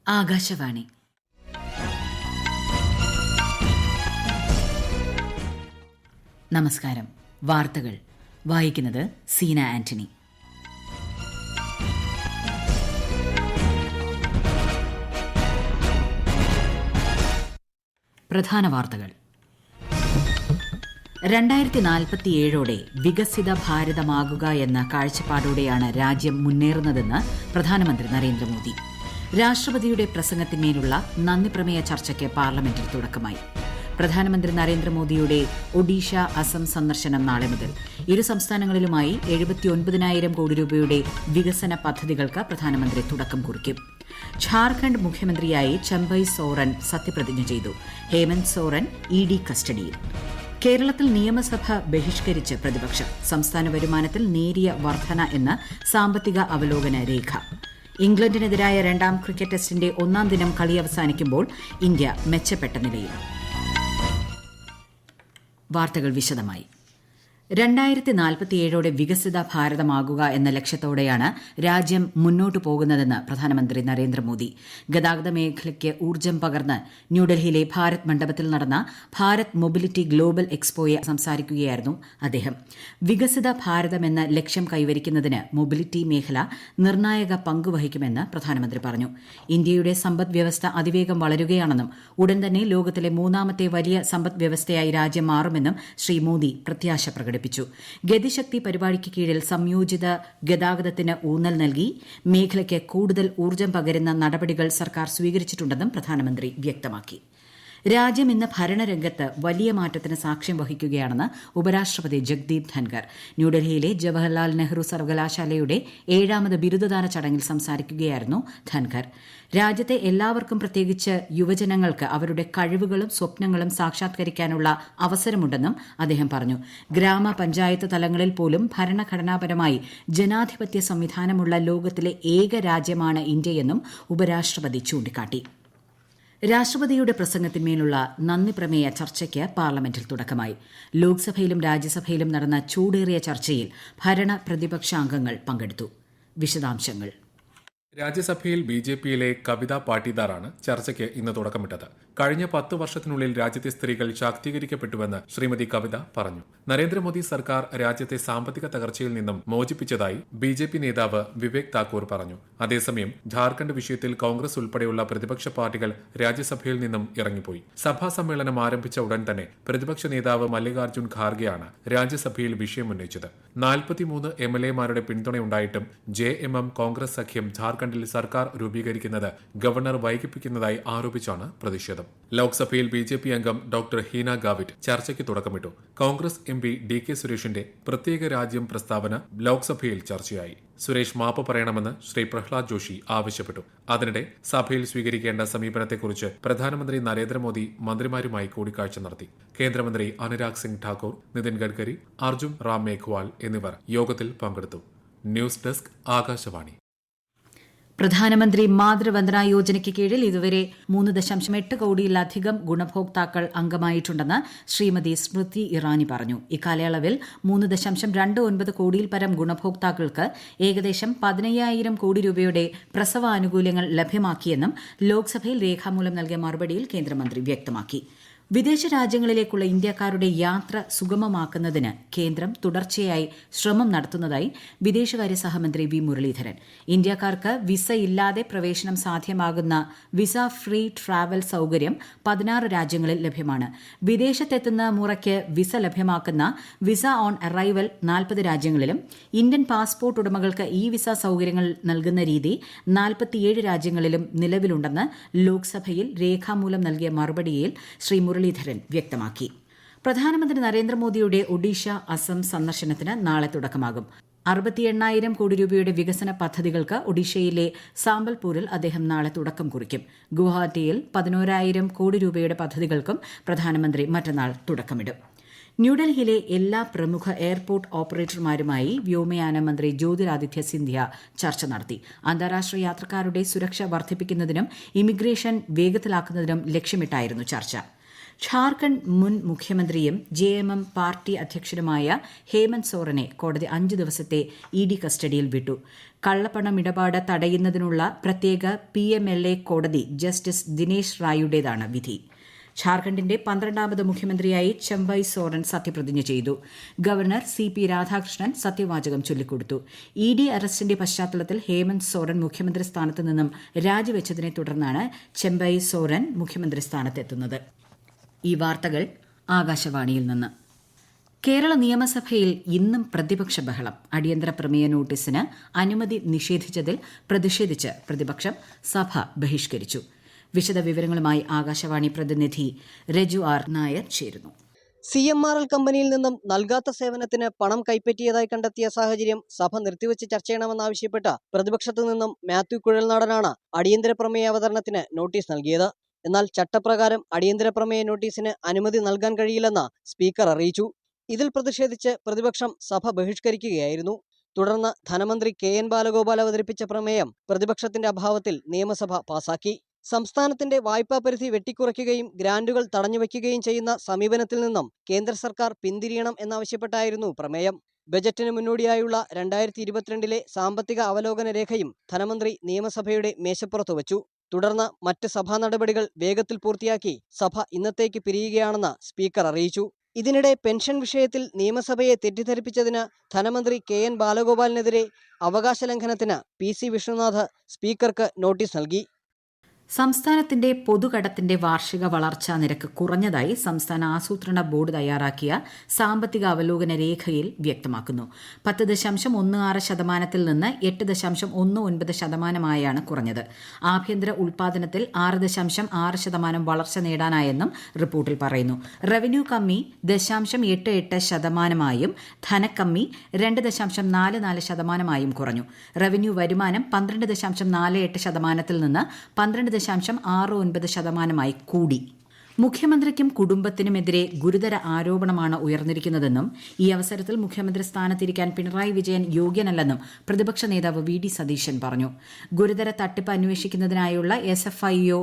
ആകാശവാണി. നമസ്കാരം. വാർത്തകൾ വായിക്കുന്നത് സീന ആന്റണി. പ്രധാന വാർത്തകൾ. 2047ഓടെ വികസിത ഭാരതമാകുക എന്ന കാഴ്ചപ്പാടോടെയാണ് രാജ്യം മുന്നേറുന്നതെന്ന് പ്രധാനമന്ത്രി നരേന്ദ്രമോദി. രാഷ്ട്രപതിയുടെ പ്രസംഗത്തിന്മേലുള്ള നന്ദിപ്രമേയ ചർച്ചയ്ക്ക് പാർലമെന്റിൽ തുടക്കമായി. പ്രധാനമന്ത്രി നരേന്ദ്രമോദിയുടെ ഒഡീഷ, അസം സന്ദർശനം നാളെ മുതൽ. ഇരു സംസ്ഥാനങ്ങളിലുമായി 79,000 കോടി രൂപയുടെ വികസന പദ്ധതികൾക്ക് പ്രധാനമന്ത്രി തുടക്കം കുറിക്കും. ഝാർഖണ്ഡ് മുഖ്യമന്ത്രിയായി ചമ്പൈ സോറൻ സത്യപ്രതിജ്ഞ ചെയ്തു. ഹേമന്ത് സോറൻ ED കസ്റ്റഡിയിൽ. കേരളത്തിൽ നിയമസഭ ബഹിഷ്കരിച്ച് പ്രതിപക്ഷം. സംസ്ഥാന വരുമാനത്തിൽ നേരിയ വർധന എന്ന സാമ്പത്തിക അവലോകന രേഖ. ഇംഗ്ലണ്ടിനെതിരായ രണ്ടാം ക്രിക്കറ്റ് ടെസ്റ്റിന്റെ ഒന്നാം ദിനം കളി അവസാനിക്കുമ്പോൾ ഇന്ത്യ മെച്ചപ്പെട്ട നിലയിൽ. വാർത്തകൾ വിശദമായി. 2047ഓടെ വികസിത ഭാരതമാകുക എന്ന ലക്ഷ്യത്തോടെയാണ് രാജ്യം മുന്നോട്ടു പോകുന്നതെന്ന് പ്രധാനമന്ത്രി നരേന്ദ്രമോദി. ഗതാഗത മേഖലയ്ക്ക് ഊർജ്ജം പകർന്ന് ന്യൂഡൽഹിയിലെ ഭാരത് മണ്ഡപത്തിൽ നടന്ന ഭാരത് മൊബിലിറ്റി ഗ്ലോബൽ എക്സ്പോയെ സംസാരിക്കുകയായിരുന്നു അദ്ദേഹം. വികസിത ഭാരതം എന്ന ലക്ഷ്യം കൈവരിക്കുന്നതിന് മൊബിലിറ്റി മേഖല നിർണായക പങ്ക് വഹിക്കുമെന്ന് പ്രധാനമന്ത്രി പറഞ്ഞു. ഇന്ത്യയുടെ സമ്പദ് വ്യവസ്ഥ അതിവേഗം വളരുകയാണെന്നും ഉടൻ തന്നെ ലോകത്തിലെ മൂന്നാമത്തെ വലിയ സമ്പദ് വ്യവസ്ഥയായി രാജ്യം മാറുമെന്നും ശ്രീ മോദി പ്രത്യാശ പ്രകടിപ്പിച്ചു. ഗതിശക്തി പരിപാടിക്ക് കീഴിൽ സംയോജിത ഗതാഗതത്തിന് ഊന്നൽ നൽകി മേഖലയ്ക്ക് കൂടുതൽ ഊർജ്ജം പകരുന്ന നടപടികൾ സർക്കാർ സ്വീകരിച്ചിട്ടുണ്ടെന്നും പ്രധാനമന്ത്രി വ്യക്തമാക്കി. രാജ്യം ഇന്ന് ഭരണരംഗത്ത് വലിയ മാറ്റത്തിന് സാക്ഷ്യം വഹിക്കുകയാണെന്ന് ഉപരാഷ്ട്രപതി ജഗ്ദീപ് ധൻകർ ന്യൂഡൽഹിയിലെ ജവഹർലാൽ നെഹ്റു സർവകലാശാലയുടെ 7ാമത് ബിരുദദാന ചടങ്ങിൽ സംസാരിക്കുകയായിരുന്നു ധൻകർ. രാജ്യത്തെ എല്ലാവർക്കും, പ്രത്യേകിച്ച് യുവജനങ്ങൾക്ക് അവരുടെ കഴിവുകളും സ്വപ്നങ്ങളും സാക്ഷാത്കരിക്കാനുള്ള അവസരമുണ്ടെന്നും അദ്ദേഹം പറഞ്ഞു. ഗ്രാമപഞ്ചായത്ത് തലങ്ങളിൽ പോലും ഭരണഘടനാപരമായി ജനാധിപത്യ സംവിധാനമുള്ള ലോകത്തിലെ ഏക രാജ്യമാണ് ഇന്ത്യയെന്നും ഉപരാഷ്ട്രപതി ചൂണ്ടിക്കാട്ടി. രാഷ്ട്രപതിയുടെ പ്രസംഗത്തിന്മേലുള്ള നന്ദിപ്രമേയ ചർച്ചയ്ക്ക് പാർലമെന്റിൽ തുടക്കമായി. ലോക്സഭയിലും രാജ്യസഭയിലും നടന്ന ചൂടേറിയ ചർച്ചയിൽ ഭരണ പ്രതിപക്ഷാംഗങ്ങൾ പങ്കെടുത്തു. വിശദാംശങ്ങൾ. രാജ്യസഭയിൽ BJPയിലെ കവിത പാട്ടീദാറാണ് ചർച്ചയ്ക്ക് ഇന്ന് തുടക്കമിട്ടത്. കഴിഞ്ഞ 10 വർഷത്തിനുള്ളിൽ രാജ്യത്തെ സ്ത്രീകൾ ശാക്തീകരിക്കപ്പെട്ടുവെന്ന് ശ്രീമതി കവിത പറഞ്ഞു. നരേന്ദ്രമോദി സർക്കാർ രാജ്യത്തെ സാമ്പത്തിക തകർച്ചയിൽ നിന്നും മോചിപ്പിച്ചതായി BJP നേതാവ് വിവേക് താക്കൂർ പറഞ്ഞു. അതേസമയം ഝാർഖണ്ഡ് വിഷയത്തിൽ കോൺഗ്രസ് ഉൾപ്പെടെയുള്ള പ്രതിപക്ഷ പാർട്ടികൾ രാജ്യസഭയിൽ നിന്നും ഇറങ്ങിപ്പോയി. സഭാ സമ്മേളനം ആരംഭിച്ച ഉടൻ തന്നെ പ്രതിപക്ഷ നേതാവ് മല്ലികാർജ്ജുൻ ഖാർഗെയാണ് രാജ്യസഭയിൽ വിഷയം ഉന്നയിച്ചത്. 43 MLAമാരുടെ പിന്തുണയുണ്ടായിട്ടും JMM കോൺഗ്രസ് സഖ്യം ഝാർഖണ്ഡിൽ സർക്കാർ രൂപീകരിക്കുന്നത് ഗവർണർ വൈകിപ്പിക്കുന്നതായി ആരോപിച്ചാണ് പ്രതിഷേധം. ലോക്സഭയിൽ BJP അംഗം ഡോക്ടർ ഹീന ഗാവിറ്റ് ചർച്ചയ്ക്ക് തുടക്കമിട്ടു. കോൺഗ്രസ് MP DK സുരേഷിന്റെ പ്രത്യേക രാജ്യം പ്രസ്താവന ലോക്സഭയിൽ ചർച്ചയായി. സുരേഷ് മാപ്പ് പറയണമെന്ന് ശ്രീ പ്രഹ്ലാദ് ജോഷി ആവശ്യപ്പെട്ടു. അതിനിടെ സഭയിൽ സ്വീകരിക്കേണ്ട സമീപനത്തെക്കുറിച്ച് പ്രധാനമന്ത്രി നരേന്ദ്രമോദി മന്ത്രിമാരുമായി കൂടിക്കാഴ്ച നടത്തി. കേന്ദ്രമന്ത്രി അനുരാഗ് സിംഗ് ഠാക്കൂർ, നിതിൻ ഗഡ്കരി, അർജുൻ റാം മേഘ്വാൾ എന്നിവർ യോഗത്തിൽ പങ്കെടുത്തു. News desk, Akashvani. പ്രധാനമന്ത്രി മാതൃവന്ദന യോജനയ്ക്ക് കീഴിൽ ഇതുവരെ 3.8 കോടിയിലധികം ഗുണഭോക്താക്കൾ അംഗമായിട്ടുണ്ടെന്ന് ശ്രീമതി സ്മൃതി ഇറാനി പറഞ്ഞു. ഇക്കാലയളവിൽ 3.29 കോടിയിൽ പരം ഗുണഭോക്താക്കൾക്ക് ഏകദേശം 15,000 കോടി രൂപയുടെ പ്രസവാനുകൂല്യങ്ങൾ ലഭ്യമാക്കിയെന്നും ലോക്സഭയിൽ രേഖാമൂലം നൽകിയ മറുപടിയിൽ കേന്ദ്രമന്ത്രി വ്യക്തമാക്കി. വിദേശ രാജ്യങ്ങളിലേക്കുള്ള ഇന്ത്യക്കാരുടെ യാത്ര സുഗമമാക്കുന്നതിന് കേന്ദ്രം തുടർച്ചയായി ശ്രമം നടത്തുന്നതായി വിദേശകാര്യ സഹമന്ത്രി വി മുരളീധരൻ. ഇന്ത്യക്കാർക്ക് വിസയില്ലാതെ പ്രവേശനം സാധ്യമാകുന്ന വിസ ഫ്രീ ട്രാവൽ സൌകര്യം 16 രാജ്യങ്ങളിൽ ലഭ്യമാണ്. വിദേശത്തെത്തുന്ന മുറയ്ക്ക് വിസ ലഭ്യമാക്കുന്ന വിസ ഓൺ അറൈവൽ 40 രാജ്യങ്ങളിലും ഇന്ത്യൻ പാസ്പോർട്ട് ഉടമകൾക്ക് ഈ വിസ സൌകര്യങ്ങൾ നൽകുന്ന രീതി 47 രാജ്യങ്ങളിലും നിലവിലുണ്ടെന്ന് ലോക്സഭയിൽ രേഖാമൂലം നൽകിയ മറുപടിയിൽ ശ്രീ മുരളീധരൻ വ്യക്തമാക്കി. പ്രധാനമന്ത്രി നരേന്ദ്രമോദിയുടെ ഒഡീഷ, അസം സന്ദർശനത്തിന് നാളെ തുടക്കമാകും. 68,000 കോടി രൂപയുടെ വികസന പദ്ധതികൾക്ക് ഒഡീഷയിലെ സാമ്പൽപൂരിൽ അദ്ദേഹം നാളെ തുടക്കം കുറിക്കും. ഗുവാഹട്ടിയിൽ 11,000 കോടി രൂപയുടെ പദ്ധതികൾക്കും പ്രധാനമന്ത്രി മറ്റന്നാൾ തുടക്കമിടും. ന്യൂഡൽഹിയിലെ എല്ലാ പ്രമുഖ എയർപോർട്ട് ഓപ്പറേറ്റർമാരുമായി വ്യോമയാന മന്ത്രി ജ്യോതിരാദിത്യ സിന്ധ്യ ചർച്ച നടത്തി. അന്താരാഷ്ട്ര യാത്രക്കാരുടെ സുരക്ഷ വർദ്ധിപ്പിക്കുന്നതിനും ഇമിഗ്രേഷൻ വേഗത്തിലാക്കുന്നതിനും ലക്ഷ്യമിട്ടായിരുന്നു ചർച്ച. ഝാർഖണ്ഡ് മുൻ മുഖ്യമന്ത്രിയും JMM പാർട്ടി അധ്യക്ഷനുമായ ഹേമന്ത് സോറനെ കോടതി 5 ദിവസത്തെ ED കസ്റ്റഡിയിൽ വിട്ടു. കള്ളപ്പണമിടപാട് തടയുന്നതിനുള്ള പ്രത്യേക PMLA കോടതി ജസ്റ്റിസ് ദിനേശ് റായുടേതാണ് വിധി. ഝാർഖണ്ഡിന്റെ 12ാമത് മുഖ്യമന്ത്രിയായി ചെമ്പൈ സോറൻ സത്യപ്രതിജ്ഞ ചെയ്തു. ഗവർണർ CP രാധാകൃഷ്ണൻ സത്യവാചകം ചൊല്ലിക്കൊടുത്തു. ED അറസ്റ്റിന്റെ പശ്ചാത്തലത്തിൽ ഹേമന്ത് സോറൻ മുഖ്യമന്ത്രി സ്ഥാനത്ത് നിന്നും രാജിവെച്ചതിനെ തുടർന്നാണ് ചെമ്പൈ സോറൻ മുഖ്യമന്ത്രി സ്ഥാനത്തെത്തുന്നത്. ഈ വാർത്തകൾ ആകാശവാണിയിൽ നിന്ന്. കേരള നിയമസഭയിൽ ഇന്നും പ്രതിപക്ഷ ബഹളം. അടിയന്തര പ്രമേയ നോട്ടീസിന് അനുമതി നിഷേധിച്ചതിൽ പ്രതിഷേധിച്ച് പ്രതിപക്ഷം സഭ ബഹിഷ്കരിച്ചു. വിശദവിവരങ്ങളുമായി ആകാശവാണി പ്രതിനിധി രജു ആർ നായർ ചേരുന്നു. CMRL കമ്പനിയിൽ നിന്നും നൽകാത്ത സേവനത്തിന് പണം കൈപ്പറ്റിയതായി കണ്ടെത്തിയ സാഹചര്യം സഭ നിർത്തിവെച്ച് ചർച്ച ചെയ്യണമെന്നാവശ്യപ്പെട്ട് പ്രതിപക്ഷത്തു നിന്നും മാത്യു കുഴൽനാടനാണ് അടിയന്തര പ്രമേയ അവതരണത്തിന് നോട്ടീസ് നൽകിയത്. എന്നാൽ ചട്ടപ്രകാരം അടിയന്തര പ്രമേയ നോട്ടീസിന് അനുമതി നൽകാൻ കഴിയില്ലെന്ന് സ്പീക്കർ അറിയിച്ചു. ഇതിൽ പ്രതിഷേധിച്ച് പ്രതിപക്ഷം സഭ ബഹിഷ്കരിക്കുകയായിരുന്നു. തുടർന്ന് ധനമന്ത്രി KN ബാലഗോപാൽ അവതരിപ്പിച്ച പ്രമേയം പ്രതിപക്ഷത്തിന്റെ അഭാവത്തിൽ നിയമസഭ പാസാക്കി. സംസ്ഥാനത്തിന്റെ വായ്പാ പരിധി വെട്ടിക്കുറയ്ക്കുകയും ഗ്രാന്റുകൾ തടഞ്ഞുവെക്കുകയും ചെയ്യുന്ന സമീപനത്തിൽ നിന്നും കേന്ദ്ര സർക്കാർ പിന്തിരിയണം എന്നാവശ്യപ്പെട്ടായിരുന്നു പ്രമേയം. ബജറ്റിന് മുന്നോടിയായുള്ള 2022 സാമ്പത്തിക അവലോകന രേഖയും ധനമന്ത്രി നിയമസഭയുടെ മേശപ്പുറത്ത് വച്ചു. തുടർന്ന് മറ്റ് സഭാ നടപടികൾ വേഗത്തിൽ പൂർത്തിയാക്കി സഭ ഇന്നത്തേക്ക് പിരിയുകയാണെന്ന് സ്പീക്കർ അറിയിച്ചു. ഇതിനിടെ പെൻഷൻ വിഷയത്തിൽ നിയമസഭയെ തെറ്റിദ്ധരിപ്പിച്ചതിന് ധനമന്ത്രി KN ബാലഗോപാലിനെതിരെ അവകാശ ലംഘനത്തിന് PC വിഷ്ണുനാഥ് സ്പീക്കർക്ക് നോട്ടീസ് നൽകി. സംസ്ഥാനത്തിന്റെ പൊതുകടത്തിന്റെ വാർഷിക വളർച്ചാ നിരക്ക് കുറഞ്ഞതായി സംസ്ഥാന ആസൂത്രണ ബോർഡ് തയ്യാറാക്കിയ സാമ്പത്തിക അവലോകന രേഖയിൽ വ്യക്തമാക്കുന്നു. 10.16% നിന്ന് 8.19% കുറഞ്ഞത്. ആഭ്യന്തര ഉൽപാദനത്തിൽ 6.6% വളർച്ച നേടാനായെന്നും റിപ്പോർട്ടിൽ പറയുന്നു. റവന്യൂ കമ്മി 0.88%, ധനക്കമ്മി 2.44% കുറഞ്ഞു. റവന്യൂ വരുമാനം 12.48% നിന്ന് 12.69% കൂടി. മുഖ്യമന്ത്രിക്കും കുടുംബത്തിനുമെതിരെ ഗുരുതര ആരോപണമാണ് ഉയർന്നിരിക്കുന്നതെന്നും ഈ അവസരത്തിൽ മുഖ്യമന്ത്രി സ്ഥാനത്തിരിക്കാൻ പിണറായി വിജയൻ യോഗ്യനല്ലെന്നും പ്രതിപക്ഷ നേതാവ് VD സതീശൻ പറഞ്ഞു. ഗുരുതര തട്ടിപ്പ് അന്വേഷിക്കുന്നതിനായുള്ള SFIO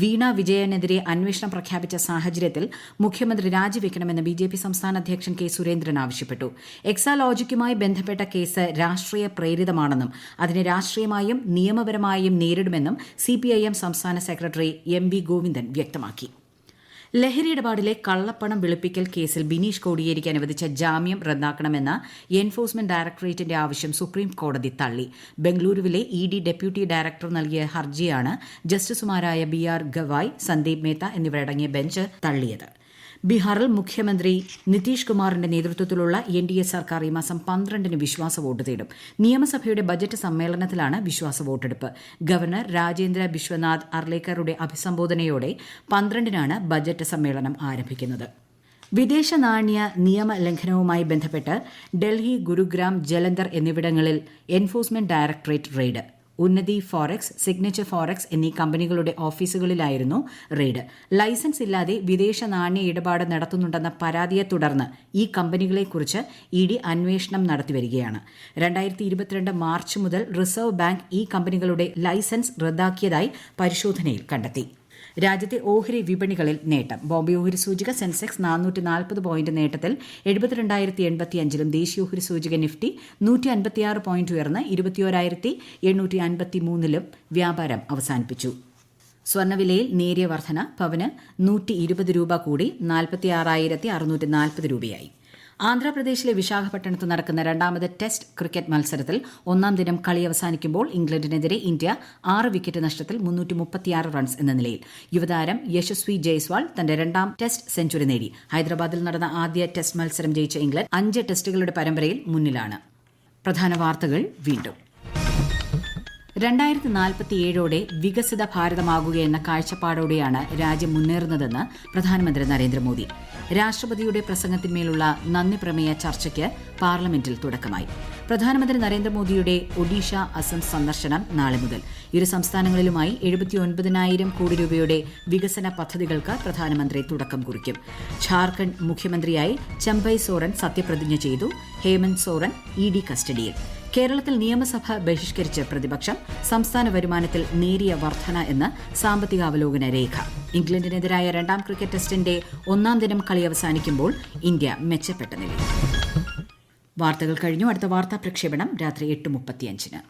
വീണ വിജയനെതിരെ അന്വേഷണം പ്രഖ്യാപിച്ച സാഹചര്യത്തിൽ മുഖ്യമന്ത്രി രാജിവെക്കണമെന്ന് BJP സംസ്ഥാന അധ്യക്ഷൻ K. സുരേന്ദ്രൻ ആവശ്യപ്പെട്ടു. എക്സാലോജിക്കുമായി ബന്ധപ്പെട്ട കേസ് രാഷ്ട്രീയ പ്രേരിതമാണെന്നും അതിനെ രാഷ്ട്രീയമായും നിയമപരമായും നേരിടുമെന്നും CPIM സംസ്ഥാന സെക്രട്ടറി MV ഗോവിന്ദൻ വ്യക്തമാക്കി. ലഹരി ഇടപാടിലെ കള്ളപ്പണം വെളുപ്പിക്കൽ കേസിൽ ബിനീഷ് കോടിയേരിക്ക് അനുവദിച്ച ജാമ്യം റദ്ദാക്കണമെന്ന എൻഫോഴ്സ്മെന്റ് ഡയറക്ടറേറ്റിന്റെ ആവശ്യം സുപ്രീം കോടതി തള്ളി. ബംഗളൂരുവിലെ ED ഡെപ്യൂട്ടി ഡയറക്ടർ നൽകിയ ഹർജിയാണ് ജസ്റ്റിസുമാരായ BR ഗവായ്, സന്ദീപ് മേത്ത എന്നിവരടങ്ങിയ ബെഞ്ച് തള്ളിയത്. ബീഹാറിൽ മുഖ്യമന്ത്രി നിതീഷ് കുമാറിന്റെ നേതൃത്വത്തിലുള്ള NDA സർക്കാർ ഈ മാസം 12-ന് വിശ്വാസ വോട്ട് തേടും. നിയമസഭയുടെ ബജറ്റ് സമ്മേളനത്തിലാണ് വിശ്വാസ വോട്ടെടുപ്പ്. ഗവർണർ രാജേന്ദ്ര ബിശ്വനാഥ് അർലേക്കറുടെ അഭിസംബോധനയോടെ 12-നാണ് ബജറ്റ് സമ്മേളനം ആരംഭിക്കുന്നത്. വിദേശ നാണ്യ നിയമ ലംഘനവുമായി ബന്ധപ്പെട്ട് ഡൽഹി, ഗുരുഗ്രാം, ജലന്ധർ എന്നിവിടങ്ങളിൽ എൻഫോഴ്സ്മെന്റ് ഡയറക്ടറേറ്റ് റെയ്ഡ്. ഉന്നതി ഫോറക്സ്, സിഗ്നേച്ചർ ഫോറക്സ് എന്നീ കമ്പനികളുടെ ഓഫീസുകളിലായിരുന്നു റെയ്ഡ്. ലൈസൻസ് ഇല്ലാതെ വിദേശ നാണ്യ ഇടപാട് നടത്തുന്നുണ്ടെന്ന പരാതിയെ തുടർന്ന് ഈ കമ്പനികളെക്കുറിച്ച് ED അന്വേഷണം നടത്തിവരികയാണ്. 2022 മാർച്ച് മുതൽ റിസർവ് ബാങ്ക് ഈ കമ്പനികളുടെ ലൈസൻസ് റദ്ദാക്കിയതായി പരിശോധനയിൽ കണ്ടെത്തി. രാജ്യത്തെ ഓഹരി വിപണികളിൽ നേട്ടം. ബോംബെ ഓഹരി സൂചിക സെൻസെക്സ് 440 പോയിന്റ് നേട്ടത്തിൽ 72,085-ലും ദേശീയ ഓഹരി സൂചിക നിഫ്റ്റി 156 പോയിന്റ് ഉയർന്ന് 21,853-ലും വ്യാപാരം അവസാനിപ്പിച്ചു. സ്വർണ്ണവിലയിൽ നേരിയ വർധന. പവന് 120 രൂപ കൂടി 46,640 രൂപയായി. ആന്ധ്രാപ്രദേശിലെ വിശാഖപട്ടണത്ത് നടക്കുന്ന 2ാമത് ടെസ്റ്റ് ക്രിക്കറ്റ് മത്സരത്തിൽ 1-ാം ദിനം കളി അവസാനിക്കുമ്പോൾ ഇംഗ്ലണ്ടിനെതിരെ ഇന്ത്യ 6 വിക്കറ്റ് നഷ്ടത്തിൽ 336 റൺസ് എന്ന നിലയിൽ. യുവതാരം യശസ്വി ജയ്സ്വാൾ തന്റെ 2ാം ടെസ്റ്റ് സെഞ്ചുറി നേടി. ഹൈദരാബാദിൽ നടന്ന ആദ്യ ടെസ്റ്റ് മത്സരം ജയിച്ച ഇംഗ്ലണ്ട് 5 ടെസ്റ്റുകളുടെ പരമ്പരയിൽ മുന്നിലാണ്. പ്രധാന വാർത്തകൾ വീണ്ടും. 2047ഓടെ വികസിത ഭാരതമാകുകയെന്ന കാഴ്ചപ്പാടോടെയാണ് രാജ്യം മുന്നേറുന്നതെന്ന് പ്രധാനമന്ത്രി നരേന്ദ്രമോദി. രാഷ്ട്രപതിയുടെ പ്രസംഗത്തിന്മേലുള്ള നന്ദി പ്രമേയ ചർച്ചയ്ക്ക് പാർലമെന്റിൽ തുടക്കമായി. പ്രധാനമന്ത്രി നരേന്ദ്രമോദിയുടെ ഒഡീഷ, അസം സന്ദർശനം നാളെ മുതൽ. ഇരു സംസ്ഥാനങ്ങളിലുമായി 79,000 കോടി രൂപയുടെ വികസന പദ്ധതികൾക്ക് പ്രധാനമന്ത്രി തുടക്കം കുറിക്കും. ഝാർഖണ്ഡ് മുഖ്യമന്ത്രിയായി ചെമ്പൈ സോറൻ സത്യപ്രതിജ്ഞ ചെയ്തു. ഹേമന്ത് സോറൻ ED കസ്റ്റഡിയിൽ. കേരളത്തിൽ നിയമസഭ ബഹിഷ്കരിച്ച് പ്രതിപക്ഷം. സംസ്ഥാന വരുമാനത്തിൽ നേരിയ വർധന എന്ന് സാമ്പത്തിക അവലോകന രേഖ. ഇംഗ്ലണ്ടിനെതിരായ രണ്ടാം ക്രിക്കറ്റ് ടെസ്റ്റിന്റെ ഒന്നാം ദിനം കളി അവസാനിക്കുമ്പോൾ ഇന്ത്യ മെച്ചപ്പെട്ട നിലയിൽ. വാർത്തകൾ കഴിഞ്ഞു. അടുത്ത വാർത്താ പ്രക്ഷേപണം രാത്രി 8:35.